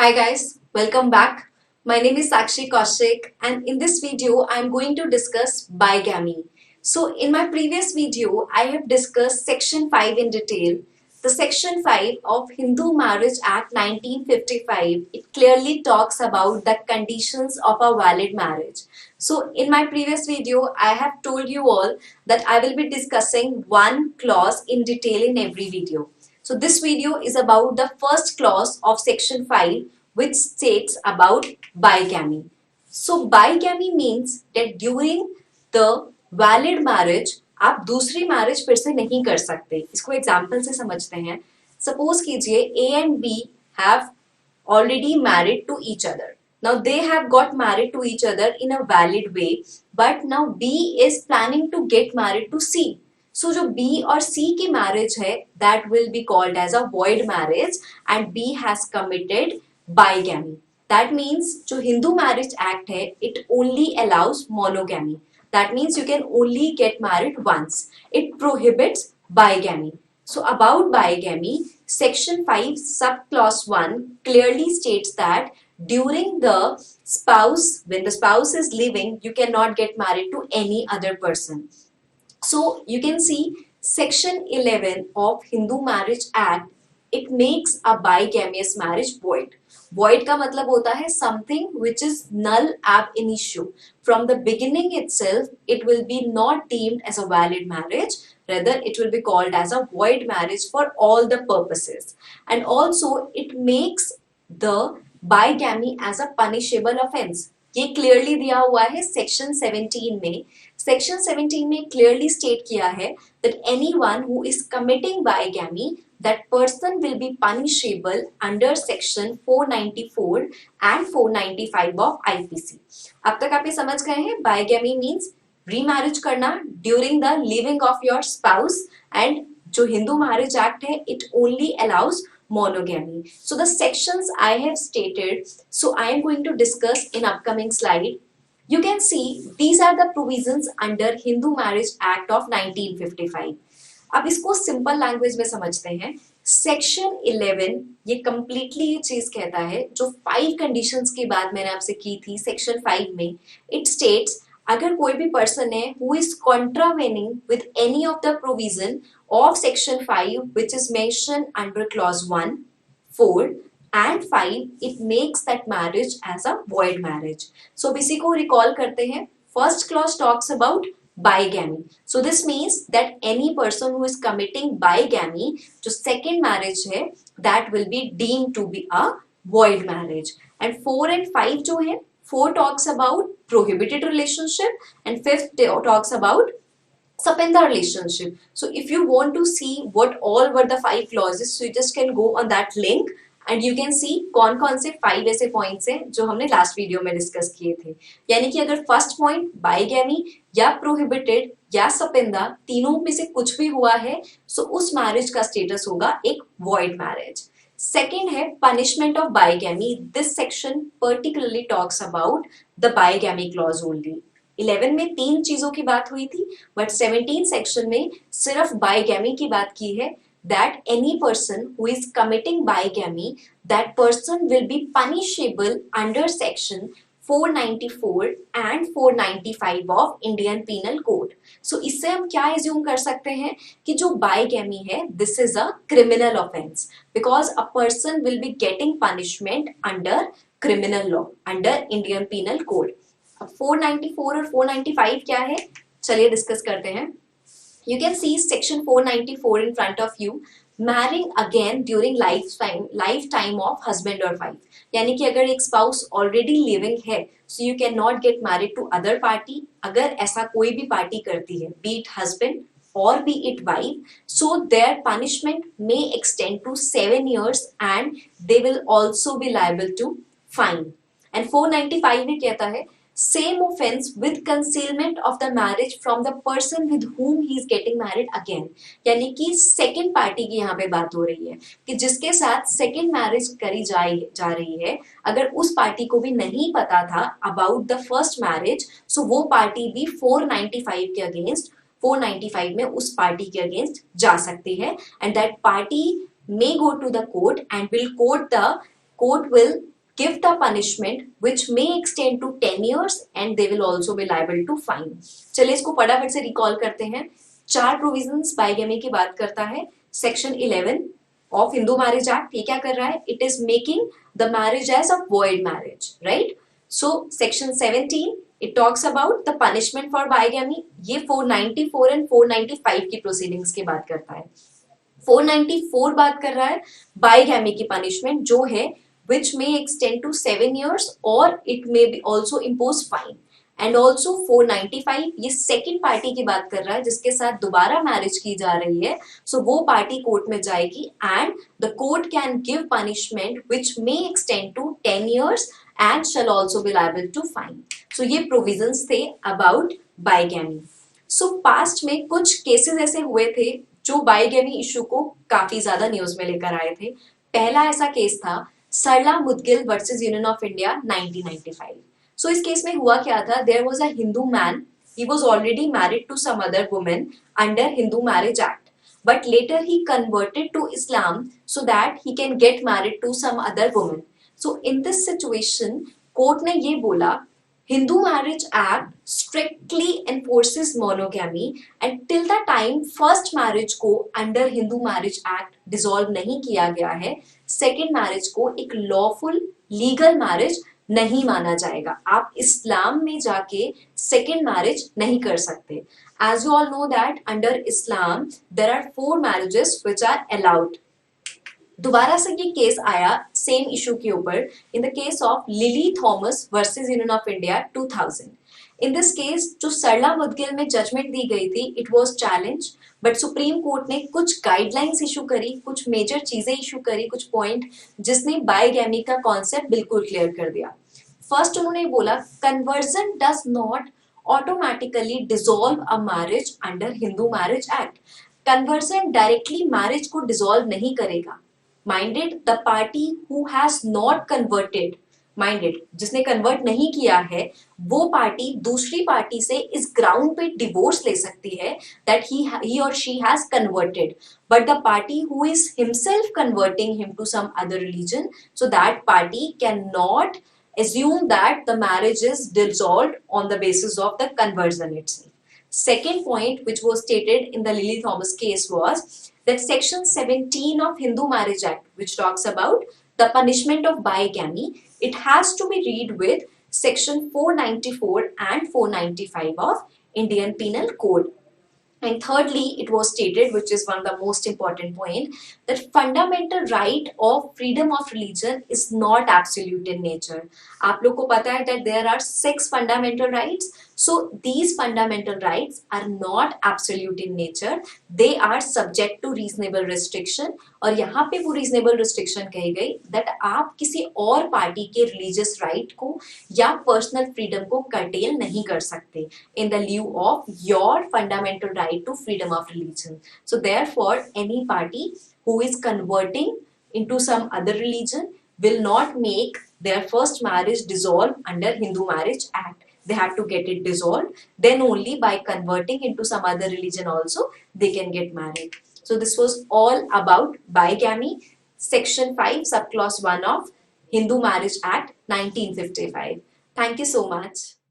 Hi guys, welcome back. My name is Sakshi Kaushik and in this video I am going to discuss bigamy. So in my previous video I have discussed section 5 in detail. The section 5 of Hindu Marriage Act 1955, it clearly talks about the conditions of a valid marriage. So in my previous video I have told you all that I will be discussing one clause in detail in every video. So this video is about the first clause of section 5 which states about bigamy. So bigamy means that during the valid marriage आप दूसरी marriage फिर से नहीं कर सकते. इसको example से समझते हैं. सपोज कीजिए A and B have already married to each other. Now they have got married to each other in a valid way, but now B is planning to get married to C. So जो B और C की marriage है, that will be called as a void marriage and B has committed bigamy. That means जो Hindu Marriage Act है, it only allows monogamy. That means you can only get married once. It prohibits bigamy. So about bigamy, section 5 subclause 1 clearly states that during the when the spouse is living, you cannot get married to any other person. So you can see section 11 of Hindu Marriage Act, it makes a bigamous marriage void. Void का मतलब होता है something which is null ab initio. From the beginning itself, it will be not deemed as a valid marriage. Rather, it will be called as a void marriage for all the purposes. And also, it makes the bigamy as a punishable offense. ये clearly दिया हुआ है section 17 में. Section 17 में clearly state किया है that anyone who is committing bigamy, that person will be punishable under section 494 and 495 of IPC. अब तक आप ये समझ गए हैं. Bigamy means remarriage करना during the living of your spouse, and जो हिंदू मैरिज एक्ट है it only allows monogamy. So the sections I have stated, so I am going to discuss in upcoming slide. You can see these are the provisions under Hindu Marriage Act of 1955. अब इसको simple language में समझते हैं. Section 11 ये completely ये चीज कहता है जो 5 कंडीशंस की बात मैंने आपसे की थी सेक्शन 5 में. इट स्टेट्स अगर कोई भी पर्सन है who is contravening with any of the provision of section 5 which is mentioned under clause 1, 4 and 5, it makes that marriage as a void marriage. So इसी को recall करते हैं. First clause talks about bigamy. So this means that any person who is committing bigamy, जो second marriage है, that will be deemed to be a void marriage. And 4 and 5 जो है, 4 talks about prohibited relationship and 5th talks about Sapenda relationship. So if you want to see what all were the 5 clauses, so you just can go on that link and you can see कौन कौन से 5 ऐसे points हैं जो हमने last video में discuss किए थे. यानी कि अगर फर्स्ट पॉइंट बाइगैमी या प्रोहिबिटेड या सपेंदा तीनों में से कुछ भी हुआ है, सो उस मैरिज का स्टेटस होगा एक वॉइड मैरिज. सेकेंड है punishment of bigamy. This section particularly talks about the bigamy clause only. 11 में 3 चीजों की बात हुई थी, बट 17 सेक्शन में सिर्फ बाइगैमी की बात की है. That any person who is committing bigamy, that person will be punishable under section 494 and 495 of Indian Penal Code. So इससे हम क्या assume कर सकते हैं कि जो bigamy है, this is a criminal offense because a person will be getting punishment under criminal law, under Indian Penal Code. अब 494 और 495 क्या है, चलिए डिस्कस करते हैं. You can see section 494 in front of you. Marrying again during lifetime of husband or wife. यानी कि अगर एक spouse already living है, so you cannot get married to other party. अगर ऐसा कोई भी पार्टी करती है, be it husband or be it wife, so their punishment may extend to 7 years and they will also be liable to fine. And 495 में कहता है same offense with concealment of the marriage from the person with whom he is getting married again. यानी कि second party की यहाँ पे बात हो रही है कि जिसके साथ सेकेंड मैरिज करी जा रही है, अगर उस पार्टी को भी नहीं पता था अबाउट द फर्स्ट मैरिज, सो वो पार्टी भी 495 के अगेंस्ट 495 में उस पार्टी के अगेंस्ट जा सकती है. And that party may go to the court and court will give the punishment which may extend to 10 years and they will also be liable to fine. चलिए इसको फटाफट से रिकॉल करते हैं. 4 प्रोविजंस बाइगेमी की बात करता है. Section 11 of Hindu marriage act ये क्या कर रहा है? It is making the marriage as a void marriage, right? So section 17 it talks about the punishment for bigamy. ये 494 एंड 495 की प्रोसीडिंग्स की बात करता है. 494 बात कर रहा है बाइगैमी की पनिशमेंट जो है which may extend to 7 years or it may be also impose fine. And also 495 ये सेकेंड पार्टी की बात कर रहा है जिसके साथ दोबारा मैरिज की जा रही है. सो वो पार्टी कोर्ट में जाएगी and the court can give punishment which may extend to 10 years and shall also be liable to fine. So ये प्रोविजंस थे अबाउट बाइगैमी. सो पास्ट में कुछ केसेस ऐसे हुए थे जो बाइगैमी इशू को काफी ज्यादा न्यूज में लेकर आए थे. पहला ऐसा केस था Sarla Mudgal versus Union of India 1995. So इस केस में हुआ क्या था? There was a Hindu man, he was already married to some other women under Hindu marriage act, but later he converted to Islam so that he can get married to some other women. So in this situation court ने ये बोला Hindu Marriage Act strictly enforces monogamy and till the time first marriage को under Hindu Marriage Act dissolve नहीं किया गया है, second marriage को एक lawful legal marriage नहीं माना जाएगा. आप इस्लाम में जाके second marriage नहीं कर सकते. As you all know that under Islam there are 4 marriages which are allowed. दोबारा से ये केस आया सेम इशू के ऊपर in the case of lily Thomas versus Union of India 2000. In this case जो सरला मुदगिल में जजमेंट दी गई थी it was challenge, but supreme court ने कुछ गाइडलाइंस इशू करी, कुछ मेजर चीजें इशू करी, कुछ पॉइंट जिसने बाइगैमी का कॉन्सेप्ट बिल्कुल क्लियर कर दिया. फर्स्ट उन्होंने बोला conversion does not automatically dissolve a marriage under Hindu marriage act. Conversion directly marriage को डिसॉल्व नहीं करेगा. Minded the party who has not converted, minded जिसने कन्वर्ट नहीं किया है वो पार्टी दूसरी पार्टी से इस ग्राउंड पे डिवोर्स ले सकती है दैट ही और she has converted, but the party who is himself converting him to some other religion, so that party can not assume that the marriage is dissolved on the basis of the conversion itself. Second point which was stated in the Lily Thomas case was that section 17 of Hindu Marriage Act which talks about the punishment of bigamy, it has to be read with section 494 and 495 of Indian Penal Code. And thirdly, it was stated, which is one of the most important point, that fundamental right of freedom of religion is not absolute in nature. आप लोग को पता है that there are 6 fundamental rights. So these fundamental rights are not absolute in nature. They are subject to reasonable restriction. और यहाँ पे वो reasonable restriction कही गई that आप किसी और पार्टी के religious right को या personal freedom को curtail नहीं कर सकते in the lieu of your fundamental right to freedom of religion. So therefore, any party who is converting into some other religion will not make their first marriage dissolve under Hindu Marriage Act. They have to get it dissolved. Then only by converting into some other religion also they can get married. So this was all about bigamy, section 5, subclause 1 of Hindu Marriage Act 1955. Thank you so much.